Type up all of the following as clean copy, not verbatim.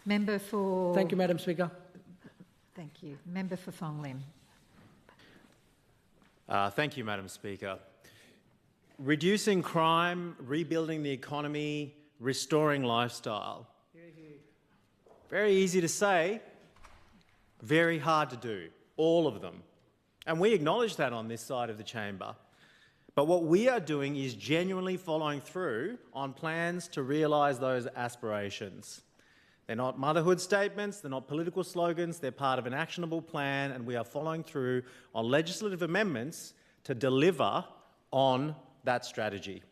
Member for... Thank you, Madam Speaker. Thank you. Member for Fong Lim. Thank you, Madam Speaker. Reducing crime, rebuilding the economy, restoring lifestyle. Very easy to say, very hard to do, all of them. And we acknowledge that on this side of the chamber. But what we are doing is genuinely following through on plans to realise those aspirations. They're not motherhood statements, they're not political slogans, they're part of an actionable plan, and we are following through on legislative amendments to deliver on that strategy.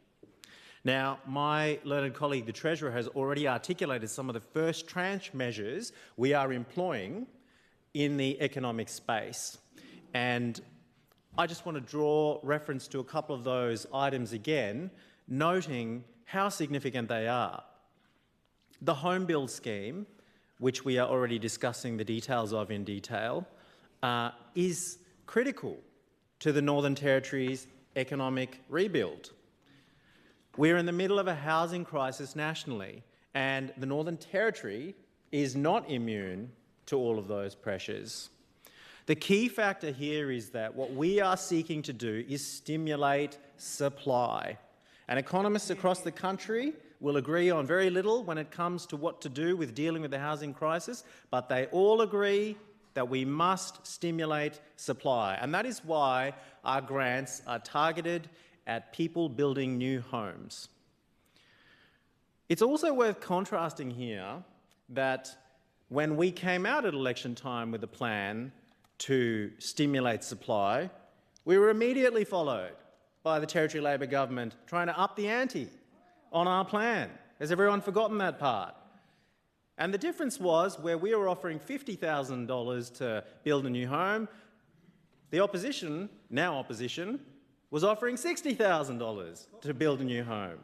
Now, my learned colleague, the Treasurer, has already articulated some of the first tranche measures we are employing in the economic space. And I just want to draw reference to a couple of those items again, noting how significant they are. The home build scheme, which we are already discussing the details of in detail, is critical to the Northern Territory's economic rebuild. We're in the middle of a housing crisis nationally, and the Northern Territory is not immune to all of those pressures. The key factor here is that what we are seeking to do is stimulate supply. And economists across the country will agree on very little when it comes to what to do with dealing with the housing crisis, but they all agree that we must stimulate supply. And that is why our grants are targeted at people building new homes. It's also worth contrasting here that when we came out at election time with a plan to stimulate supply, we were immediately followed by the Territory Labor government trying to up the ante on our plan. Has everyone forgotten that part? And the difference was, where we were offering $50,000 to build a new home, the opposition, now opposition, was offering $60,000 to build a new home.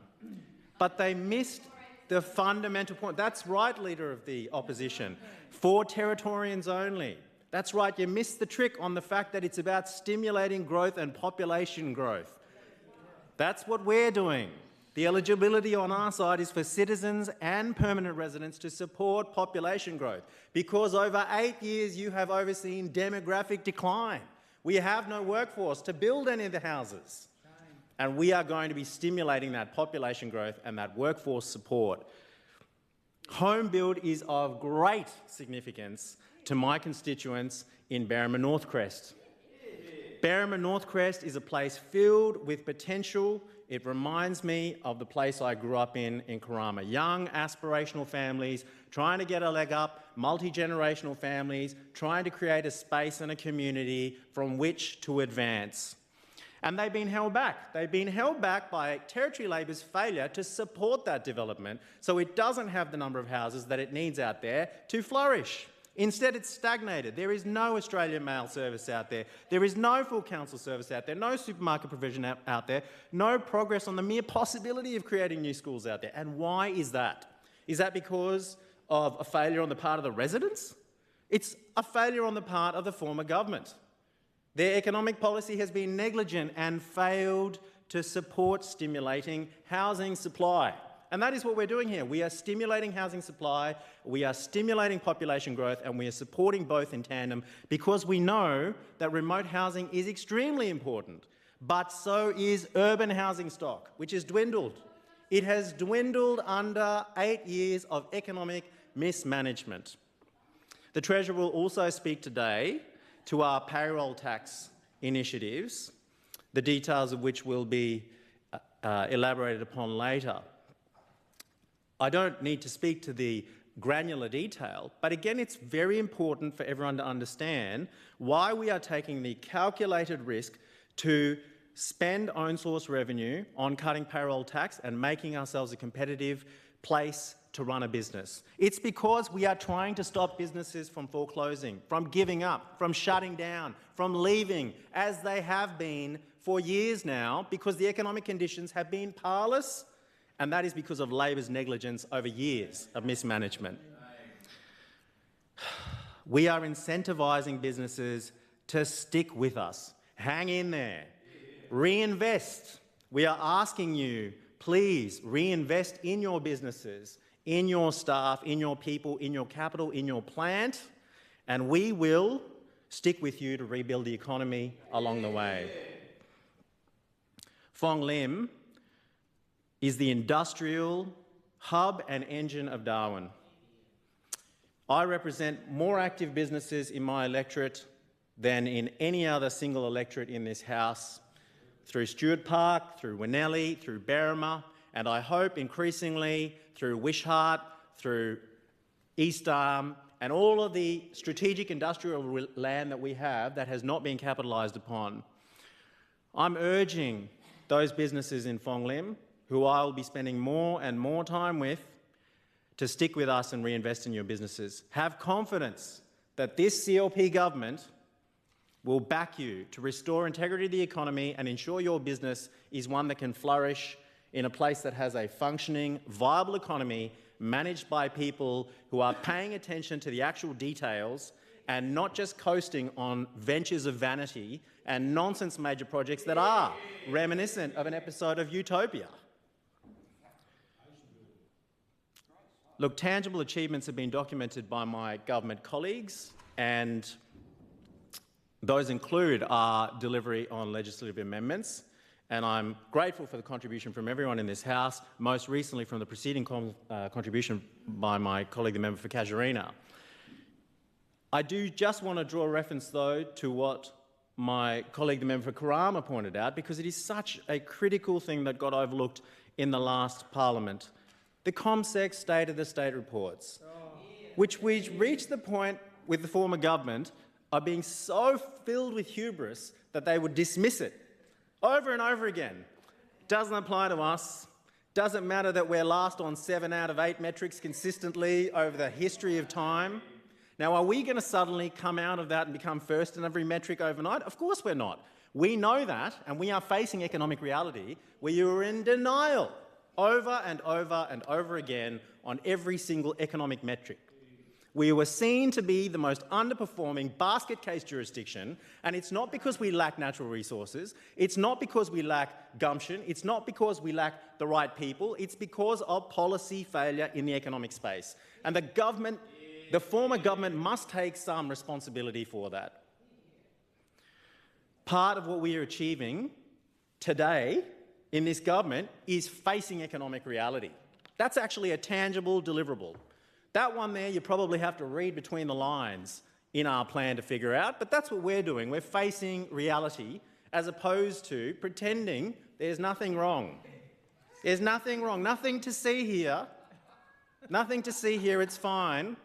But they missed the fundamental point. That's right, Leader of the Opposition. For Territorians only. That's right, you missed the trick on the fact that it's about stimulating growth and population growth. That's what we're doing. The eligibility on our side is for citizens and permanent residents to support population growth, because over 8 years you have overseen demographic decline. We have no workforce to build any of the houses. And we are going to be stimulating that population growth and that workforce support. Home build is of great significance to my constituents in Berrimah Northcrest. Berrimah Northcrest is a place filled with potential. It reminds me of the place I grew up in Karama. Young, aspirational families trying to get a leg up, multi-generational families trying to create a space and a community from which to advance. And they've been held back. They've been held back by Territory Labor's failure to support that development, so it doesn't have the number of houses that it needs out there to flourish. Instead, it's stagnated. There is no Australian Mail service out there. There is no full council service out there, no supermarket provision out there, no progress on the mere possibility of creating new schools out there. And why is that? Is that because of a failure on the part of the residents? It's a failure on the part of the former government. Their economic policy has been negligent and failed to support stimulating housing supply. And that is what we're doing here. We are stimulating housing supply, we are stimulating population growth, and we are supporting both in tandem, because we know that remote housing is extremely important, but so is urban housing stock, which has dwindled. It has dwindled under 8 years of economic mismanagement. The Treasurer will also speak today to our payroll tax initiatives, the details of which will be elaborated upon later. I don't need to speak to the granular detail, but again, it's very important for everyone to understand why we are taking the calculated risk to spend own source revenue on cutting payroll tax and making ourselves a competitive place to run a business. It's because we are trying to stop businesses from foreclosing, from giving up, from shutting down, from leaving, as they have been for years now, because the economic conditions have been parlous, and that is because of Labor's negligence over years of mismanagement. We are incentivising businesses to stick with us. Hang in there. Reinvest. We are asking you, please reinvest in your businesses, in your staff, in your people, in your capital, in your plant, and we will stick with you to rebuild the economy along the way. Phong Lim is the industrial hub and engine of Darwin. I represent more active businesses in my electorate than in any other single electorate in this House, through Stewart Park, through Winnellie, through Berrima, and I hope increasingly through Wishart, through East Arm, and all of the strategic industrial land that we have that has not been capitalised upon. I'm urging those businesses in Phong Lim, who I will be spending more and more time with, to stick with us and reinvest in your businesses. Have confidence that this CLP government will back you to restore integrity of the economy and ensure your business is one that can flourish in a place that has a functioning, viable economy managed by people who are paying attention to the actual details and not just coasting on ventures of vanity and nonsense major projects that are reminiscent of an episode of Utopia. Look, tangible achievements have been documented by my government colleagues, and those include our delivery on legislative amendments, and I'm grateful for the contribution from everyone in this House, most recently from the preceding contribution by my colleague, the member for Casuarina. I do just want to draw a reference, though, to what my colleague, the member for Karama, pointed out, because it is such a critical thing that got overlooked in the last parliament. The ComSec State of the State reports, which we reached the point with the former government of being so filled with hubris that they would dismiss it over and over again. Doesn't apply to us. Doesn't matter that we're last on 7 out of 8 metrics consistently over the history of time. Now, are we going to suddenly come out of that and become first in every metric overnight? Of course we're not. We know that, and we are facing economic reality where you are in denial over and over and over again on every single economic metric. We were seen to be the most underperforming basket case jurisdiction, and it's not because we lack natural resources, it's not because we lack gumption, it's not because we lack the right people, it's because of policy failure in the economic space. And the government, the former government, must take some responsibility for that. Part of what we are achieving today in this government is facing economic reality. That's actually a tangible deliverable. That one there you probably have to read between the lines in our plan to figure out, but that's what we're doing. We're facing reality as opposed to pretending there's nothing wrong. There's nothing wrong, nothing to see here. Nothing to see here, it's fine.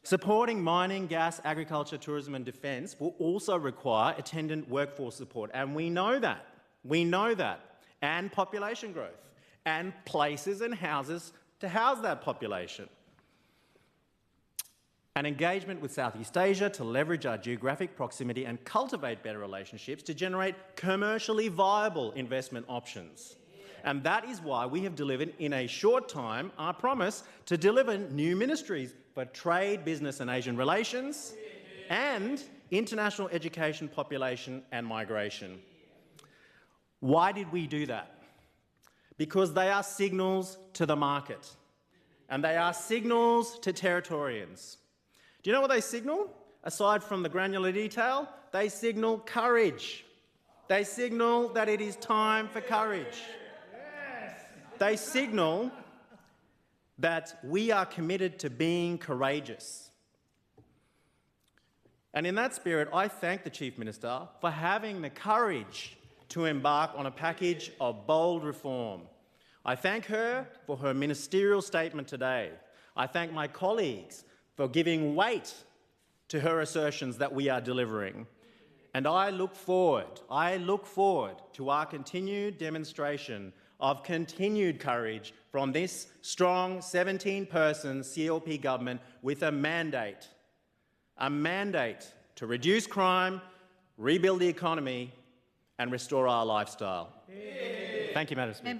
Supporting mining, gas, agriculture, tourism and defence will also require attendant workforce support, and we know that. We know that. And population growth, and places and houses to house that population. An engagement with Southeast Asia to leverage our geographic proximity and cultivate better relationships to generate commercially viable investment options. And that is why we have delivered in a short time our promise to deliver new ministries for trade, business and Asian relations and international education, population and migration. Why did we do that? Because they are signals to the market, and they are signals to Territorians. Do you know what they signal? Aside from the granular detail, they signal courage. They signal that it is time for courage. They signal that we are committed to being courageous. And in that spirit, I thank the Chief Minister for having the courage to embark on a package of bold reform. I thank her for her ministerial statement today. I thank my colleagues for giving weight to her assertions that we are delivering. And I look forward to our continued demonstration of continued courage from this strong 17-person CLP government with a mandate to reduce crime, rebuild the economy and restore our lifestyle. Thank you, Madam Speaker.